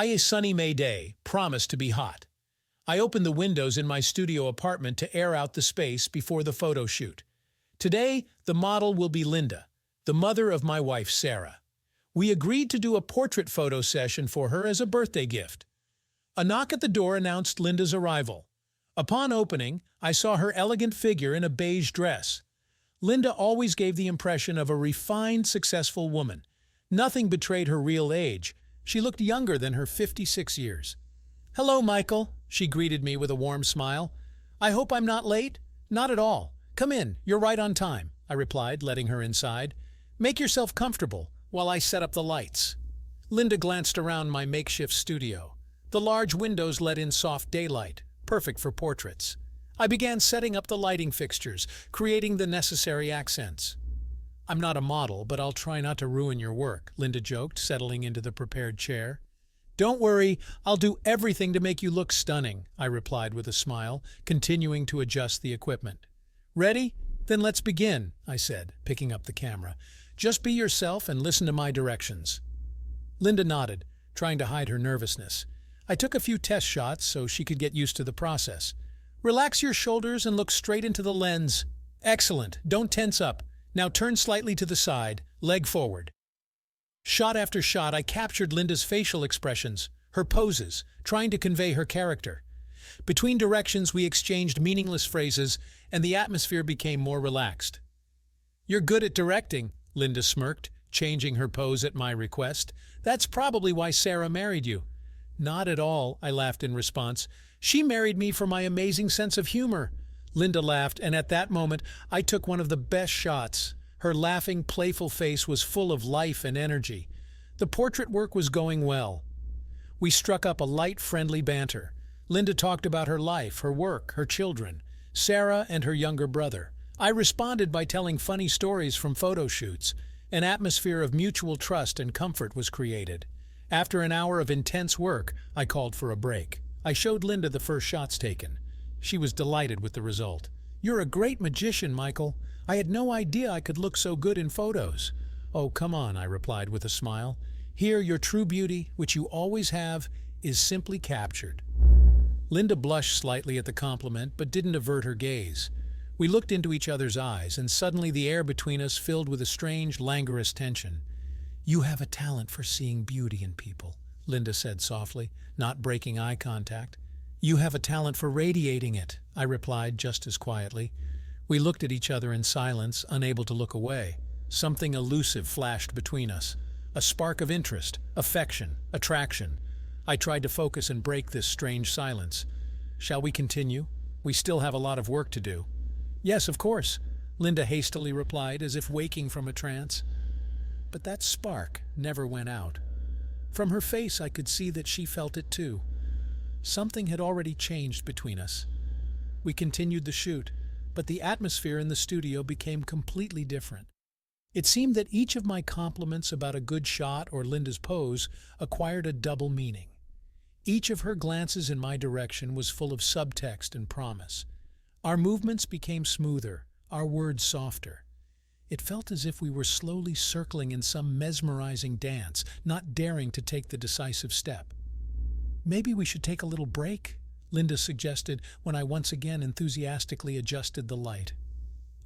A sunny May day promised to be hot. I opened the windows in my studio apartment to air out the space before the photo shoot. Today, the model will be Linda, the mother of my wife Sarah. We agreed to do a portrait photo session for her as a birthday gift. A knock at the door announced Linda's arrival. Upon opening, I saw her elegant figure in a beige dress. Linda always gave the impression of a refined, successful woman. Nothing betrayed her real age. She looked younger than her 56 years. "Hello, Michael," she greeted me with a warm smile. "I hope I'm not late?" "Not at all. Come in, you're right on time," I replied, letting her inside. "Make yourself comfortable while I set up the lights." Linda glanced around my makeshift studio. The large windows let in soft daylight, perfect for portraits. I began setting up the lighting fixtures, creating the necessary accents. "I'm not a model, but I'll try not to ruin your work," Linda joked, settling into the prepared chair. "Don't worry, I'll do everything to make you look stunning," I replied with a smile, continuing to adjust the equipment. "Ready? Then let's begin," I said, picking up the camera. "Just be yourself and listen to my directions." Linda nodded, trying to hide her nervousness. I took a few test shots so she could get used to the process. "Relax your shoulders and look straight into the lens." "Excellent. Don't tense up. Now turn slightly to the side, leg forward." Shot after shot, I captured Linda's facial expressions, her poses, trying to convey her character. Between directions, we exchanged meaningless phrases, and the atmosphere became more relaxed. "You're good at directing," Linda smirked, changing her pose at my request. "That's probably why Sarah married you." "Not at all," I laughed in response. "She married me for my amazing sense of humor." Linda laughed, and at that moment, I took one of the best shots. Her laughing, playful face was full of life and energy. The portrait work was going well. We struck up a light, friendly banter. Linda talked about her life, her work, her children, Sarah and her younger brother. I responded by telling funny stories from photo shoots. An atmosphere of mutual trust and comfort was created. After an hour of intense work, I called for a break. I showed Linda the first shots taken. She was delighted with the result. "You're a great magician, Michael. I had no idea I could look so good in photos." "Oh, come on," I replied with a smile. "Here, your true beauty, which you always have, is simply captured." Linda blushed slightly at the compliment, but didn't avert her gaze. We looked into each other's eyes, and suddenly the air between us filled with a strange, languorous tension. "You have a talent for seeing beauty in people," Linda said softly, not breaking eye contact. "You have a talent for radiating it," I replied just as quietly. We looked at each other in silence, unable to look away. Something elusive flashed between us. A spark of interest, affection, attraction. I tried to focus and break this strange silence. "Shall we continue? We still have a lot of work to do." "Yes, of course," Linda hastily replied, as if waking from a trance. But that spark never went out. From her face, I could see that she felt it too. Something had already changed between us. We continued the shoot, but the atmosphere in the studio became completely different. It seemed that each of my compliments about a good shot or Linda's pose acquired a double meaning. Each of her glances in my direction was full of subtext and promise. Our movements became smoother, our words softer. It felt as if we were slowly circling in some mesmerizing dance, not daring to take the decisive step. "Maybe we should take a little break," Linda suggested when I once again enthusiastically adjusted the light.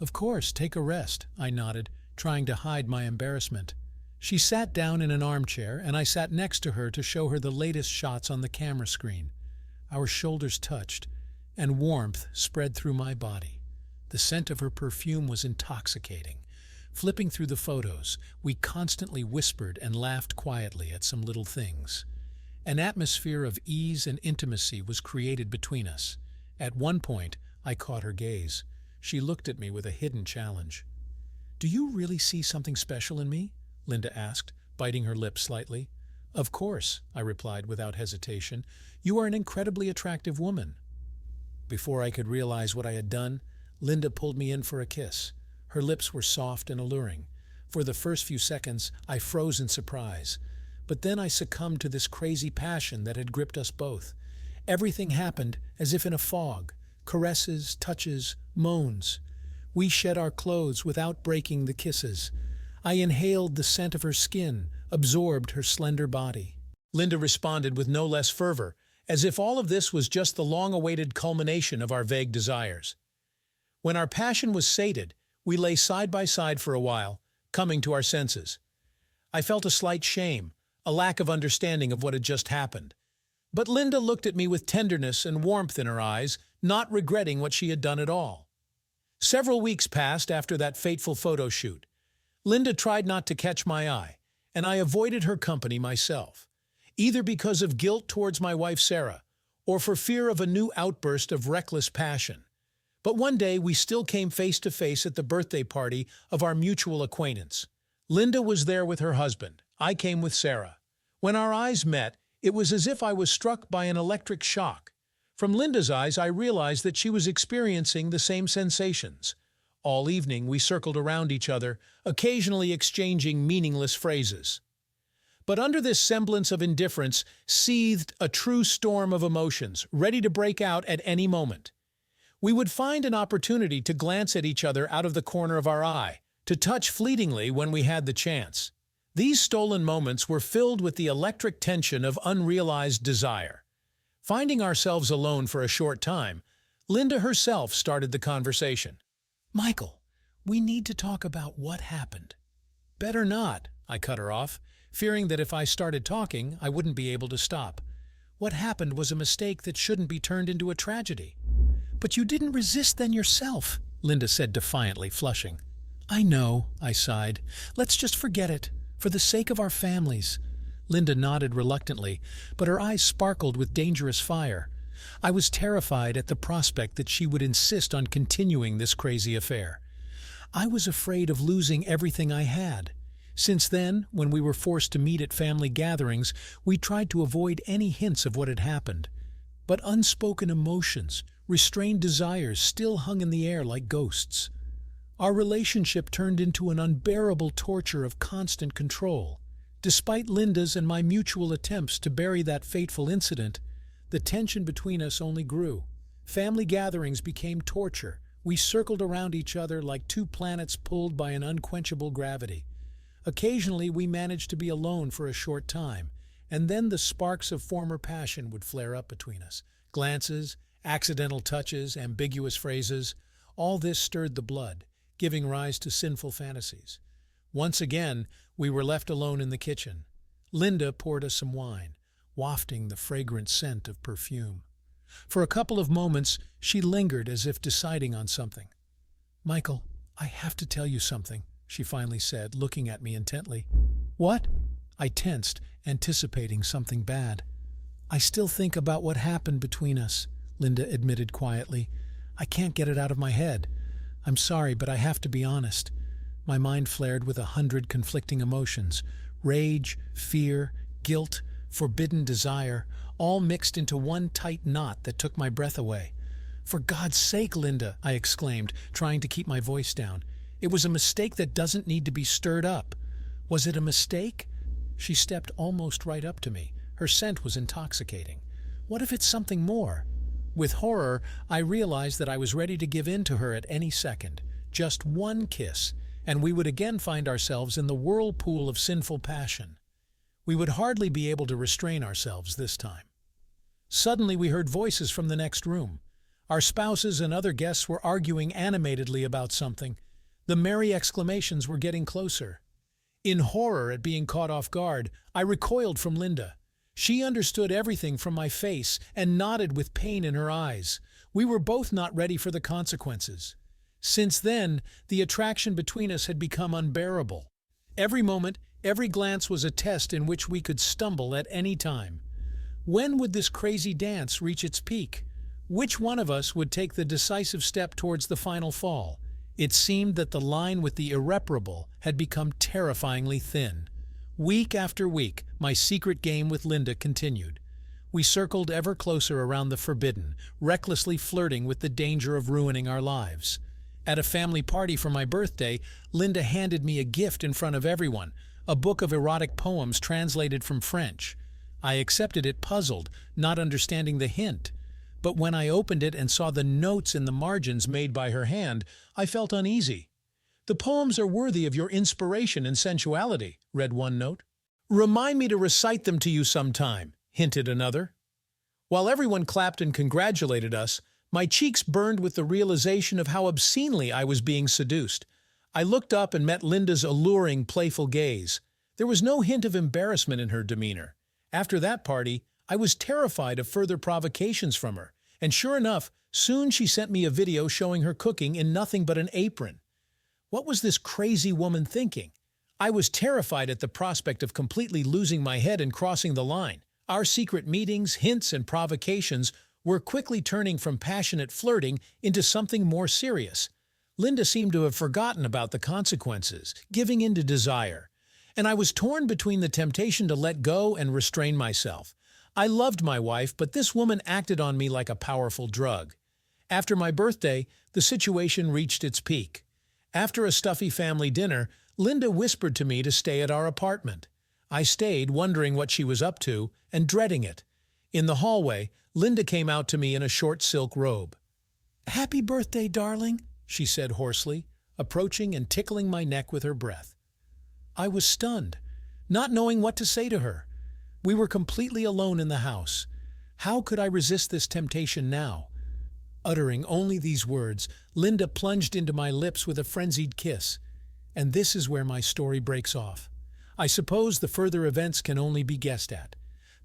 "Of course, take a rest," I nodded, trying to hide my embarrassment. She sat down in an armchair, and I sat next to her to show her the latest shots on the camera screen. Our shoulders touched, and warmth spread through my body. The scent of her perfume was intoxicating. Flipping through the photos, we constantly whispered and laughed quietly at some little things. An atmosphere of ease and intimacy was created between us. At one point, I caught her gaze. She looked at me with a hidden challenge. "Do you really see something special in me?" Linda asked, biting her lip slightly. "Of course," I replied without hesitation. "You are an incredibly attractive woman." Before I could realize what I had done, Linda pulled me in for a kiss. Her lips were soft and alluring. For the first few seconds, I froze in surprise. But then I succumbed to this crazy passion that had gripped us both. Everything happened as if in a fog. Caresses, touches, moans. We shed our clothes without breaking the kisses. I inhaled the scent of her skin, absorbed her slender body. Linda responded with no less fervor, as if all of this was just the long-awaited culmination of our vague desires. When our passion was sated, we lay side by side for a while, coming to our senses. I felt a slight shame, a lack of understanding of what had just happened. But Linda looked at me with tenderness and warmth in her eyes, not regretting what she had done at all. Several weeks passed after that fateful photo shoot. Linda tried not to catch my eye, and I avoided her company myself, either because of guilt towards my wife Sarah, or for fear of a new outburst of reckless passion. But one day we still came face to face at the birthday party of our mutual acquaintance. Linda was there with her husband. I came with Sarah. When our eyes met, it was as if I was struck by an electric shock. From Linda's eyes, I realized that she was experiencing the same sensations. All evening, we circled around each other, occasionally exchanging meaningless phrases. But under this semblance of indifference seethed a true storm of emotions, ready to break out at any moment. We would find an opportunity to glance at each other out of the corner of our eye, to touch fleetingly when we had the chance. These stolen moments were filled with the electric tension of unrealized desire. Finding ourselves alone for a short time, Linda herself started the conversation. "Michael, we need to talk about what happened." "Better not," I cut her off, fearing that if I started talking, I wouldn't be able to stop. "What happened was a mistake that shouldn't be turned into a tragedy." "But you didn't resist then yourself," Linda said defiantly, flushing. "I know," I sighed. "Let's just forget it, for the sake of our families." Linda nodded reluctantly, but her eyes sparkled with dangerous fire. I was terrified at the prospect that she would insist on continuing this crazy affair. I was afraid of losing everything I had. Since then, when we were forced to meet at family gatherings, we tried to avoid any hints of what had happened. But unspoken emotions, restrained desires still hung in the air like ghosts. Our relationship turned into an unbearable torture of constant control. Despite Linda's and my mutual attempts to bury that fateful incident, the tension between us only grew. Family gatherings became torture. We circled around each other like two planets pulled by an unquenchable gravity. Occasionally, we managed to be alone for a short time, and then the sparks of former passion would flare up between us. Glances, accidental touches, ambiguous phrases, all this stirred the blood, giving rise to sinful fantasies. Once again, we were left alone in the kitchen. Linda poured us some wine, wafting the fragrant scent of perfume. For a couple of moments, she lingered as if deciding on something. "Michael, I have to tell you something," she finally said, looking at me intently. "What?" I tensed, anticipating something bad. "I still think about what happened between us," Linda admitted quietly. "I can't get it out of my head. I'm sorry, but I have to be honest." My mind flared with 100 conflicting emotions: rage, fear, guilt, forbidden desire, all mixed into one tight knot that took my breath away. "For God's sake, Linda," I exclaimed, trying to keep my voice down. "It was a mistake that doesn't need to be stirred up." "Was it a mistake?" She stepped almost right up to me. Her scent was intoxicating. "What if it's something more?" With horror, I realized that I was ready to give in to her at any second. Just one kiss, and we would again find ourselves in the whirlpool of sinful passion. We would hardly be able to restrain ourselves this time. Suddenly we heard voices from the next room. Our spouses and other guests were arguing animatedly about something. The merry exclamations were getting closer. In horror at being caught off guard, I recoiled from Linda. She understood everything from my face and nodded with pain in her eyes. We were both not ready for the consequences. Since then, the attraction between us had become unbearable. Every moment, every glance was a test in which we could stumble at any time. When would this crazy dance reach its peak? Which one of us would take the decisive step towards the final fall? It seemed that the line with the irreparable had become terrifyingly thin. Week after week, my secret game with Linda continued. We circled ever closer around the forbidden, recklessly flirting with the danger of ruining our lives. At a family party for my birthday, Linda handed me a gift in front of everyone, a book of erotic poems translated from French. I accepted it puzzled, not understanding the hint. But when I opened it and saw the notes in the margins made by her hand, I felt uneasy. "The poems are worthy of your inspiration and sensuality," read one note. "Remind me to recite them to you sometime," hinted another. While everyone clapped and congratulated us, my cheeks burned with the realization of how obscenely I was being seduced. I looked up and met Linda's alluring, playful gaze. There was no hint of embarrassment in her demeanor. After that party, I was terrified of further provocations from her, and sure enough, soon she sent me a video showing her cooking in nothing but an apron. What was this crazy woman thinking? I was terrified at the prospect of completely losing my head and crossing the line. Our secret meetings, hints, and provocations were quickly turning from passionate flirting into something more serious. Linda seemed to have forgotten about the consequences, giving in to desire, and I was torn between the temptation to let go and restrain myself. I loved my wife, but this woman acted on me like a powerful drug. After my birthday, the situation reached its peak. After a stuffy family dinner, Linda whispered to me to stay at our apartment. I stayed, wondering what she was up to, and dreading it. In the hallway, Linda came out to me in a short silk robe. "Happy birthday, darling," she said hoarsely, approaching and tickling my neck with her breath. I was stunned, not knowing what to say to her. We were completely alone in the house. How could I resist this temptation now? Uttering only these words, Linda plunged into my lips with a frenzied kiss. And this is where my story breaks off. I suppose the further events can only be guessed at.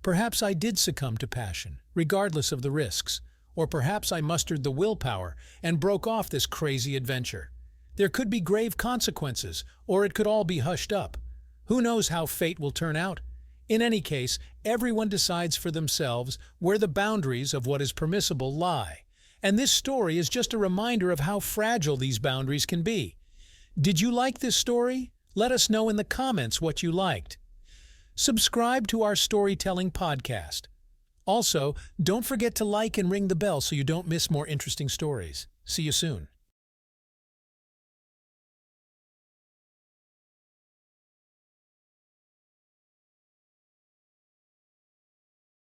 Perhaps I did succumb to passion, regardless of the risks, or perhaps I mustered the willpower and broke off this crazy adventure. There could be grave consequences, or it could all be hushed up. Who knows how fate will turn out? In any case, everyone decides for themselves where the boundaries of what is permissible lie. And this story is just a reminder of how fragile these boundaries can be. Did you like this story? Let us know in the comments what you liked. Subscribe to our storytelling podcast. Also, don't forget to like and ring the bell so you don't miss more interesting stories. See you soon.